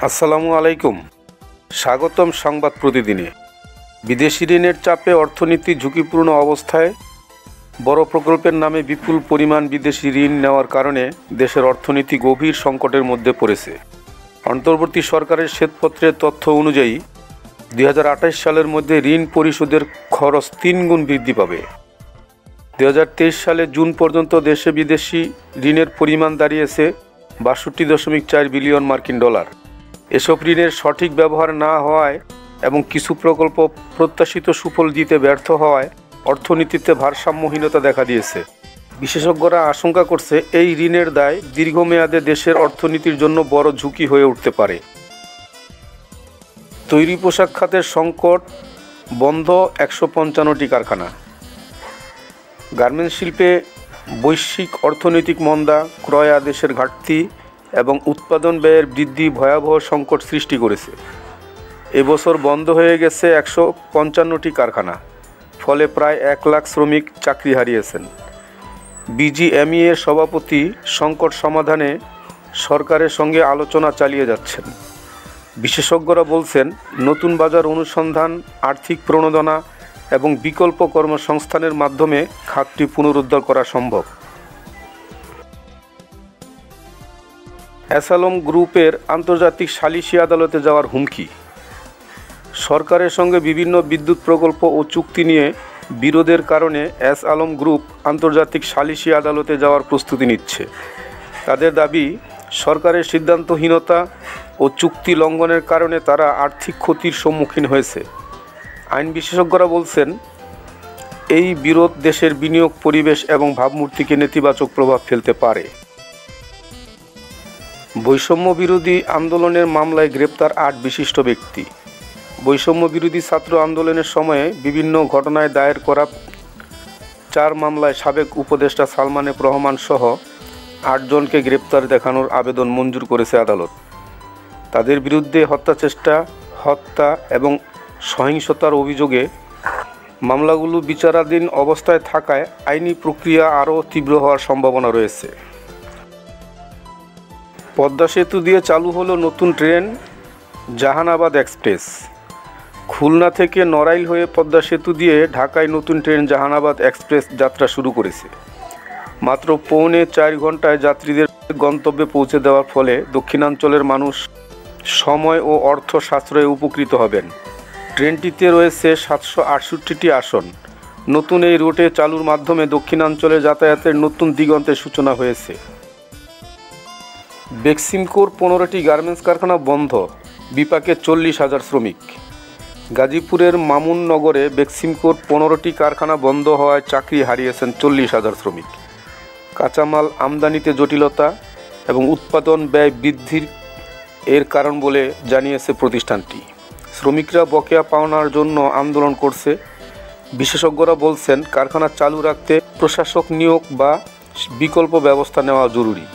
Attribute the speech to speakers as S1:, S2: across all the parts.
S1: আসসালামু আলাইকুম। স্বাগতম সংবাদ প্রতিদিনে। বিদেশি ঋণের চাপে অর্থনীতি ঝুঁকিপূর্ণ অবস্থায়। বড় প্রকল্পের নামে বিপুল পরিমাণ বিদেশি ঋণ নেওয়ার কারণে দেশের অর্থনীতি গভীর সংকটের মধ্যে পড়েছে। অন্তর্বর্তী সরকারের শ্বেতপত্রের তথ্য অনুযায়ী 2028 সালের মধ্যে ঋণ পরিশোধের খরচ 3 গুণ বৃদ্ধি পাবে। 2023 সালে জুন পর্যন্ত দেশে বিদেশি ঋণের পরিমাণ দাঁড়িয়েছে 62.4 বিলিয়ন মার্কিন ডলার। এসব ঋণের সঠিক ব্যবহার না হওয়ায় এবং কিছু প্রকল্প প্রত্যাশিত সুফল দিতে ব্যর্থ হওয়ায় অর্থনীতিতে ভারসাম্যহীনতা দেখা দিয়েছে। বিশেষজ্ঞরা আশঙ্কা করছে এই ঋণের দায় দীর্ঘমেয়াদে দেশের অর্থনীতির জন্য বড় ঝুঁকি হয়ে উঠতে পারে। তৈরি পোশাক খাতের সংকট, বন্ধ 155টি কারখানা। গার্মেন্টস শিল্পে বৈশ্বিক অর্থনৈতিক মন্দা, ক্রয় আদেশের ঘাটতি এবং উৎপাদন ব্যয়ের বৃদ্ধি ভয়াবহ সংকট সৃষ্টি করেছে। এবছর বন্ধ হয়ে গেছে 155টি কারখানা, ফলে প্রায় 1 লাখ শ্রমিক চাকরি হারিয়েছেন। বিজিএমইএ এর সভাপতি সংকট সমাধানে সরকারের সঙ্গে আলোচনা চালিয়ে যাচ্ছেন। বিশেষজ্ঞরা বলছেন, নতুন বাজার অনুসন্ধান, আর্থিক প্রণোদনা এবং বিকল্প কর্মসংস্থানের মাধ্যমে খাতটি পুনরুদ্ধার করা সম্ভব। এস আলম গ্রুপের আন্তর্জাতিক সালিসি আদালতে যাওয়ার হুমকি। সরকারের সঙ্গে বিভিন্ন বিদ্যুৎ প্রকল্প ও চুক্তি নিয়ে বিরোধের কারণে এস আলম গ্রুপ আন্তর্জাতিক সালিসি আদালতে যাওয়ার প্রস্তুতি নিচ্ছে। তাদের দাবি, সরকারের সিদ্ধান্তহীনতা ও চুক্তি লঙ্ঘনের কারণে তারা আর্থিক ক্ষতির সম্মুখীন হয়েছে। আইন বিশেষজ্ঞরা বলছেন, এই বিরোধ দেশের বিনিয়োগ পরিবেশ এবং ভাবমূর্তিকে নেতিবাচক প্রভাব ফেলতে পারে। বৈষম্য বিরোধী আন্দোলনের মামলায় গ্রেপ্তার 8 বিশিষ্ট ব্যক্তি। বৈষম্য বিরোধী ছাত্র আন্দোলনের সময়ে বিভিন্ন ঘটনায় দায়ের করা 4 মামলায় সাবেক উপদেষ্টা সালমান এফ রহমান সহ 8 জনকে গ্রেপ্তার দেখানোর আবেদন মঞ্জুর করেছে আদালত। তাদের বিরুদ্ধে হত্যাচেষ্টা, হত্যা এবং সহিংসতার অভিযোগে মামলাগুলো বিচারাধীন অবস্থায় থাকায় আইনি প্রক্রিয়া আরও তীব্র হওয়ার সম্ভাবনা রয়েছে। পদ্মা সেতু দিয়ে চালু হলো নতুন ট্রেন জাহানাবাদ এক্সপ্রেস। খুলনা থেকে নড়াইল হয়ে পদ্মা সেতু দিয়ে ঢাকায় নতুন ট্রেন জাহানাবাদ এক্সপ্রেস যাত্রা শুরু করেছে। মাত্র পৌনে 4 ঘন্টায় যাত্রীদের গন্তব্যে পৌঁছে দেওয়ার ফলে দক্ষিণাঞ্চলের মানুষ সময় ও অর্থ সাশ্রয়ে উপকৃত হবেন। ট্রেনটিতে রয়েছে 768টি আসন। নতুন এই রুটে চালুর মাধ্যমে দক্ষিণাঞ্চলে যাতায়াতের নতুন দিগন্তের সূচনা হয়েছে। বেক্সিমকোর 15টি গার্মেন্টস কারখানা বন্ধ, বিপাকে 40,000 শ্রমিক। গাজীপুরের মামুননগরে বেক্সিমকোর 15টি কারখানা বন্ধ হওয়ায় চাকরি হারিয়েছেন 40,000 শ্রমিক। কাঁচামাল আমদানিতে জটিলতা এবং উৎপাদন ব্যয় বৃদ্ধির এর কারণ বলে জানিয়েছে প্রতিষ্ঠানটি। শ্রমিকরা বকেয়া পাওনার জন্য আন্দোলন করছে। বিশেষজ্ঞরা বলছেন, কারখানা চালু রাখতে প্রশাসক নিয়োগ বা বিকল্প ব্যবস্থা নেওয়া জরুরি।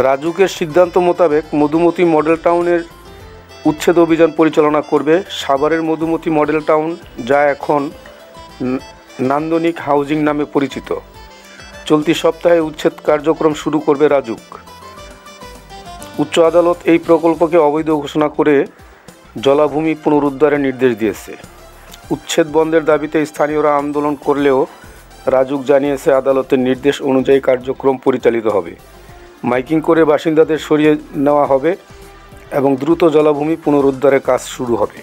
S1: রাজুকের সিদ্ধান্ত মোতাবেক মধুমতি মডেল টাউনের উচ্ছেদ অভিযান পরিচালনা করবে সাভারের মধুমতি মডেল টাউন, যা এখন নান্দনিক হাউজিং নামে পরিচিত। চলতি সপ্তাহে উচ্ছেদ কার্যক্রম শুরু করবে রাজুক। উচ্চ আদালত এই প্রকল্পকে অবৈধ ঘোষণা করে জলাভূমি পুনরুদ্ধারের নির্দেশ দিয়েছে। উচ্ছেদ বন্ধের দাবিতে স্থানীয়রা আন্দোলন করলেও রাজুক জানিয়েছে, আদালতের নির্দেশ অনুযায়ী কার্যক্রম পরিচালিত হবে। মাইকিং করে বাসিন্দাদের সরিয়ে নেওয়া হবে এবং দ্রুত জলাভূমি পুনরুদ্ধারের কাজ শুরু হবে।